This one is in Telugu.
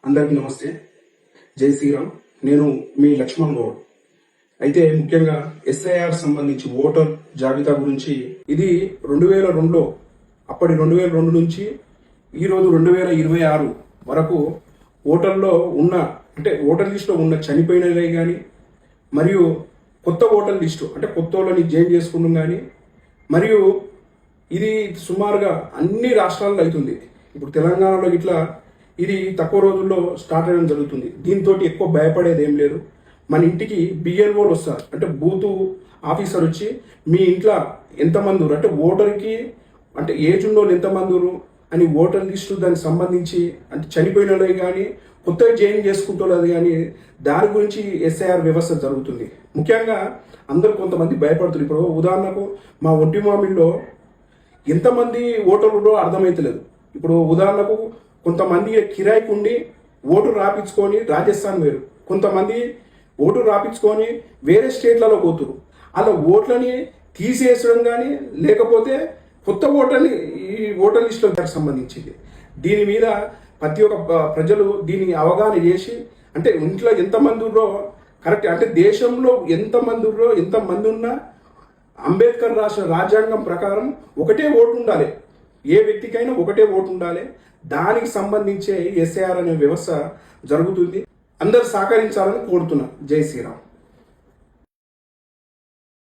అందరికీ నమస్తే. జై శ్రీరామ్. నేను మీ లక్ష్మణ్ గౌడ్. అయితే ముఖ్యంగా ఎస్ఐఆర్ సంబంధించి ఓటర్ జాబితా గురించి ఇది 2002లో అప్పటి 2002 నుంచి ఈరోజు 2026 వరకు ఓటర్లో ఉన్న అంటే ఓటర్ లిస్టులో ఉన్న చనిపోయినవే కానీ మరియు కొత్త ఓటర్ లిస్టు అంటే కొత్త వాళ్ళని జాయిన్ చేసుకున్నాం కానీ మరియు ఇది సుమారుగా అన్ని రాష్ట్రాల్లో అవుతుంది. ఇప్పుడు తెలంగాణలో ఇట్లా ఇది తక్కువ రోజుల్లో స్టార్ట్ అయ్యడం జరుగుతుంది. దీంతో ఎక్కువ భయపడేది ఏం లేదు. మన ఇంటికి బిఎల్ఓలు వస్తారు, అంటే బూత్ ఆఫీసర్ వచ్చి మీ ఇంట్లో ఎంతమంది అంటే ఓటర్కి అంటే ఏజ్ ఉన్న వాళ్ళు ఎంతమంది అని ఓటర్ లిస్టు దానికి సంబంధించి అంటే చనిపోయిన వాళ్ళే కానీ కొత్తగా జాయిన్ చేసుకుంటున్నది కానీ దాని గురించి ఎస్ఐఆర్ వ్యవస్థ జరుగుతుంది. ముఖ్యంగా అందరూ కొంతమంది భయపడుతున్నారు. ఇప్పుడు ఉదాహరణకు మా ఒంటి మామిడిలో ఎంతమంది ఓటర్లు అర్థమైతలేదు. ఇప్పుడు ఉదాహరణకు కొంతమంది కిరాయికి ఉండి ఓటు రాపించుకొని రాజస్థాన్ వేరు, కొంతమంది ఓటు రాపించుకొని వేరే స్టేట్లలో పోతురు. అలా ఓట్లని తీసేసడం కానీ లేకపోతే కొత్త ఓటర్ని ఈ ఓటర్ లిస్టులకు సంబంధించింది. దీని మీద ప్రతి ఒక్క ప్రజలు దీన్ని అవగాహన చేసి అంటే ఇంట్లో ఎంతమంది ఉన్నారో కరెక్ట్ అంటే దేశంలో ఎంతమంది ఉన్నా అంబేద్కర్ రాసిన రాజ్యాంగం ప్రకారం ఒకటే ఓటు ఉండాలి. ఏ వ్యక్తికైనా ఒకటే ఓటు ఉండాలి. దానికి సంబంధించే ఎస్ఐఆర్ అనే వ్యవస్థ జరుగుతుంది. అందరు సహకరించాలని కోరుతున్నా. జై శ్రీరామ్.